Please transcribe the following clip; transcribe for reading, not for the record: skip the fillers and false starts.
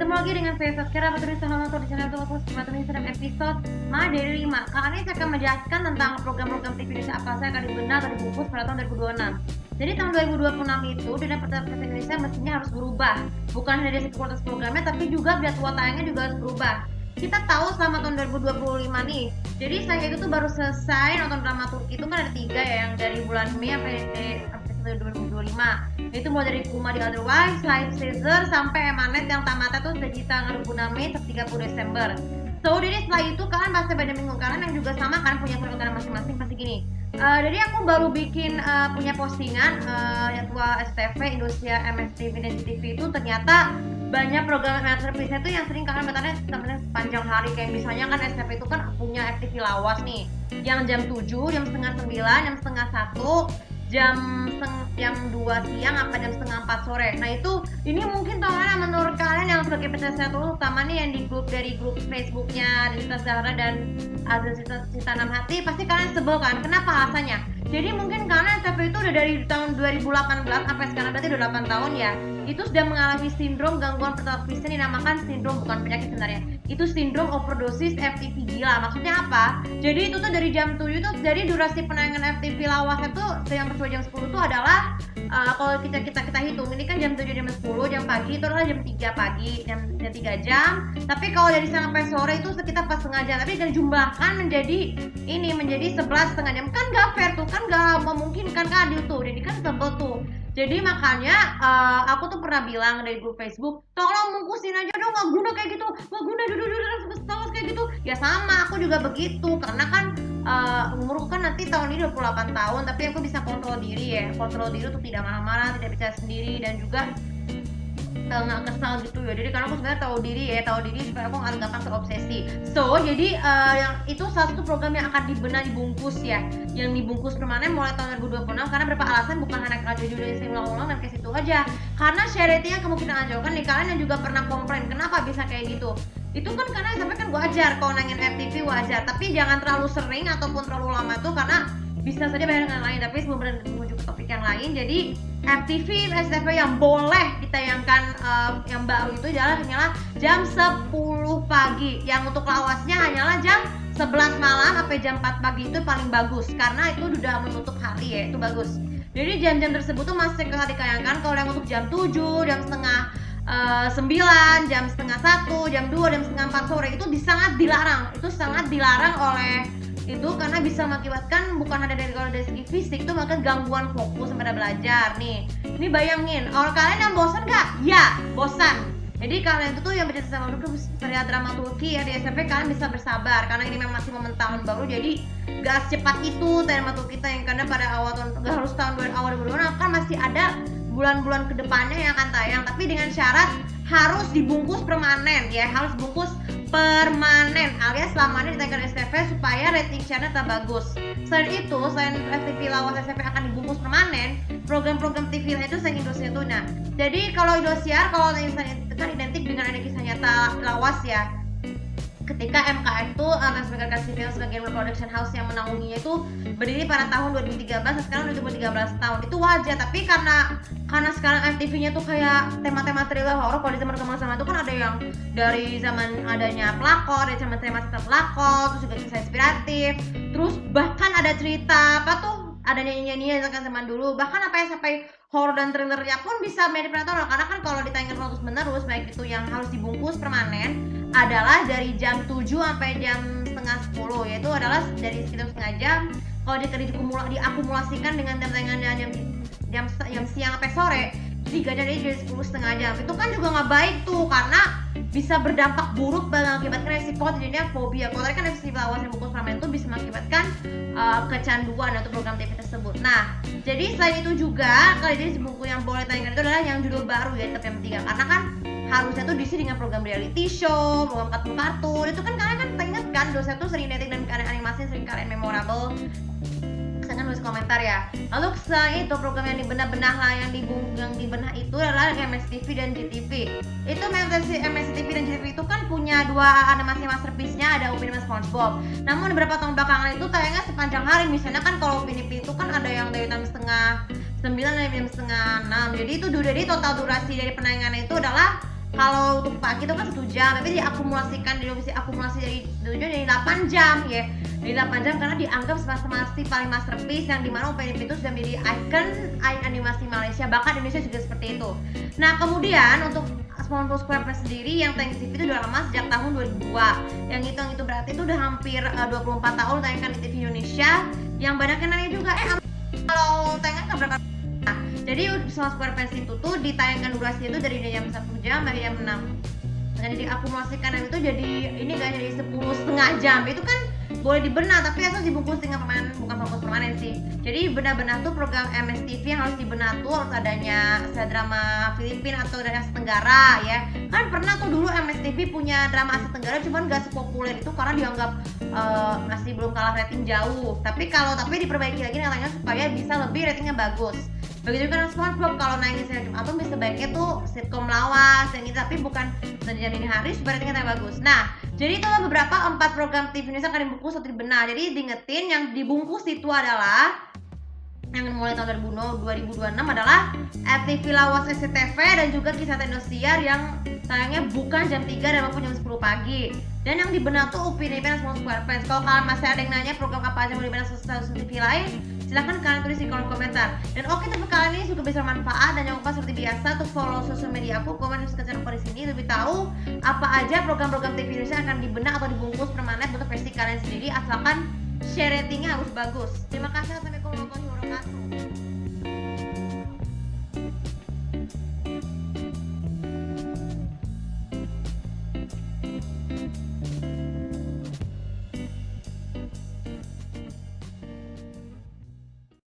ketemu lagi dengan saya Saskara Putri Sonomato di channel Tulis Materi Serem episode Maderi 5. Kali ini saya akan menjelaskan tentang program-program TV Indonesia apa saja akan dibedah atau dibungkus pada tahun 2026. Jadi tahun 2026 itu dunia pertelevisian Indonesia mestinya harus berubah. Bukan hanya dari segi kualitas programnya, tapi juga jadwal tayangnya juga harus berubah. Kita tahu selama tahun 2025 nih. Jadi saya itu tuh baru selesai nonton drama Turki itu kan ada 3 ya, yang dari bulan Mei sampai 2025. Itu mulai dari Kuma di Otherwise, Life Caesar sampai Emanet yang tamatnya tuh sekitar 2006 Mei 30 Desember. So jadi setelah itu kalian pasti pada minggu kalian yang juga sama kan punya konten masing-masing pasti gini. Jadi aku baru bikin punya postingan yang tua STV, Indonesia, MSTV dan GTV itu ternyata banyak program masterpiece-nya tuh yang sering kalian bertanya sepanjang hari. Kayak misalnya kan STV itu kan punya FTV Lawas nih yang jam 7, jam setengah 9, jam setengah 1, jam 2 siang apa jam setengah 4 sore. Nah itu ini mungkin tontonan menurut kalian yang sebagai pecinta tuh utama nih yang di grup Facebooknya Dita Zahra dan Azan Sita 6 Hati pasti kalian sebel kan? Kenapa alasannya? Jadi mungkin karena STV itu udah dari tahun 2018 sampai sekarang berarti udah 8 tahun ya. Itu sudah mengalami sindrom gangguan pertelevisian dinamakan sindrom, bukan penyakit sebenarnya. Itu sindrom overdosis FTV gila. Maksudnya apa? Jadi itu tuh dari jam 7 tuh, jadi durasi penayangan FTV Lawas itu yang sampai jam 10 itu adalah kalau kita hitung ini kan jam 7 jam 10 jam pagi itu adalah jam 3 pagi, jam 3 jam. Tapi kalau dari siang sampai sore itu sekitar 4,5 jam. Tapi dan jumlahkan menjadi 11,5 jam. Kan gak fair tuh, kan gak memungkinkan, kan adil tuh. Jadi kan sebel tuh. Jadi makanya aku tuh pernah bilang dari grup Facebook, tolong bungkusin aja dong, gak guna kayak gitu, gak guna duduk kayak gitu. Ya sama, aku juga begitu, karena kan umurku kan nanti tahun ini 28 tahun, tapi aku bisa kontrol diri untuk tidak marah-marah, tidak bicara sendiri, dan juga nggak kesal gitu ya. Jadi karena aku sebenarnya tahu diri supaya aku nggak gampang terobsesi. So jadi yang itu salah satu program yang akan dibungkus ya, yang dibungkus permanen mulai tahun 2026 karena berapa alasan, bukan hanya karena jujur dari saya ulang-ulang dan kayak situ aja. Karena share ratingnya kemungkinan anjlok kan nih, kalian yang juga pernah komplain kenapa bisa kayak gitu. Itu kan karena sampai kan wajar kalau nangin FTV wajar, tapi jangan terlalu sering ataupun terlalu lama tuh karena bisa saja bayar dengan lain. Tapi sebelum menuju ke topik yang lain, jadi FTV STV yang boleh ditayangkan yang baru itu hanyalah jam 10 pagi. Yang untuk lawasnya hanyalah jam 11 malam sampai jam 4 pagi itu paling bagus karena itu udah menutup hari ya, itu bagus. Jadi jam-jam tersebut tuh masih ditayangkan. Kalau yang untuk jam 7, jam setengah 9, jam setengah 1, jam 2, jam setengah 4 sore itu sangat dilarang. Itu sangat dilarang oleh itu karena bisa mengakibatkan bukan hanya dari segi fisik tuh maka gangguan fokus pada belajar nih. Ini bayangin, orang kalian yang bosan gak? Ya, bosan. Jadi kalian itu tuh yang bercerita sama serial drama Turki ya di SMP kalian bisa bersabar karena ini memang masih momen tahun baru, jadi gak secepat itu drama Turki kita yang karena pada awal tahun gak harus tahun awal 2020 kan masih ada bulan-bulan kedepannya yang akan tayang, tapi dengan syarat harus dibungkus permanen ya, harus bungkus permanen alias selamanya ditayangkan STV supaya rating channel tetap bagus. Selain itu, selain FTV Lawas STV akan dibungkus permanen, program-program TV lain itu selain Indosiar itu. Nah, jadi kalau Indosiar kalau itu kan identik dengan ada kisah nyata Lawas ya. Ketika MKM itu Transmedia Civil sebagai production house yang menanggunginya itu berdiri pada tahun 2013 dan sekarang 2013 tahun. Itu wajar, tapi karena sekarang FTV-nya tuh kayak tema-tema thriller horor. Kalau di zaman kemasan itu kan ada yang dari zaman adanya pelakor, dari zaman tema pelakor, terus juga kisah inspiratif, terus bahkan ada cerita apa tuh adanya nyanyi kan zaman dulu, bahkan apa yang sampai horor dan thrillernya pun bisa menjadi penonton. Karena kan kalau ditayangkan terus menerus, baik itu yang harus dibungkus permanen adalah dari jam 7 sampai jam setengah 10, yaitu adalah dari sekitar setengah jam. Kalau diakumulasikan dengan tayangan jam siang sampai sore 3 jam, jadi 10 setengah jam. Itu kan juga nggak baik tuh karena bisa berdampak buruk mengakibatkan resiko terjadinya fobia. Kalau tadi kan FTV Lawas yang bungkus permanen itu bisa mengakibatkan kecanduan untuk program TV tersebut. Nah, jadi selain itu juga kali ini buku yang boleh tayangkan itu adalah yang judul baru ya, tetap yang 3 karena kan harusnya tuh diisi dengan program reality show, program kartun. Itu kan kalian kan ingat kan dosen tuh sering dating dan kalian animasi sering kalian memorable. Silahkan nulis komentar ya. Lalu selain itu program yang dibenah-benah lah yang dibenah itu adalah MSTV dan GTV. Itu MSTV dan GTV itu kan punya 2 animasi masterpiece-nya, ada Upin dan SpongeBob. Namun beberapa tahun belakangan itu tayangnya sepanjang hari. Misalnya kan kalau Upin Ipin itu kan ada yang dari jam setengah 9 sampai jam setengah 6. Jadi itu total durasi dari penayangan itu adalah Kalau untuk pagi itu kan 1 jam, tapi diakumulasikan, direvisi akumulasi dari 7 jadi 8 jam ya. Jadi 8 jam karena dianggap masih paling masterpiece yang dimana UPN itu sudah menjadi icon animasi Malaysia, bahkan Indonesia juga seperti itu. Nah kemudian untuk SpongeBob SquarePants sendiri yang tayang di TV itu udah lama sejak tahun 2002. Yang itu berarti itu udah hampir 24 tahun tayangkan di TV Indonesia. Yang banyak yang nanya juga, kalau tayangkan kapan? Nah, jadi SpongeBob SquarePants itu tuh ditayangkan durasinya itu dari jam 1 jam sampai jam 6. Nah, jadi akumulasikan itu jadi ini kan jadi 10,5 jam. Itu kan boleh dibenah tapi harus dibungkus dengan permanen, bukan bungkus permanen sih. Jadi benar-benar tuh program MSTV yang harus dibenah tuh harus adanya drama Filipina atau dari Asia Tenggara ya. Kan pernah tuh dulu MSTV punya drama Asia Tenggara cuman gak sepopuler itu karena dianggap masih belum kalah rating jauh. Tapi diperbaiki lagi katanya supaya bisa lebih ratingnya bagus. Begitu kan SpongeBob kalau naikin siaran Jumat tuh sebaiknya tuh sitkom lawas yang ini, tapi bukan jam dini hari supaya ratingnya bagus. Nah, jadi itu beberapa 4 program TV Indonesia akan dibungkus atau dibenah. Jadi diingetin yang dibungkus itu adalah yang mulai tahun 2026 adalah FTV Lawas SCTV dan juga Kisah Indosiar yang tayangnya bukan jam 3 dan maupun jam 10 pagi. Dan yang dibenah tuh Upin Ipin dan SpongeBob SquarePants. Kalau kalian masih ada yang nanya program apa aja mau dibenah stasiun TV lain, silahkan kalian tulis di kolom komentar. Dan oke, tapi kalian ini juga bisa bermanfaat dan jangan lupa seperti biasa untuk follow sosial media aku, komen dan subscribe channel di sini lebih tahu apa aja program-program TV Indonesia akan dibenah atau dibungkus permanen untuk versi kalian sendiri, asalkan share ratingnya harus bagus. Terima kasih, assalamualaikum warahmatullahi wabarakatuh.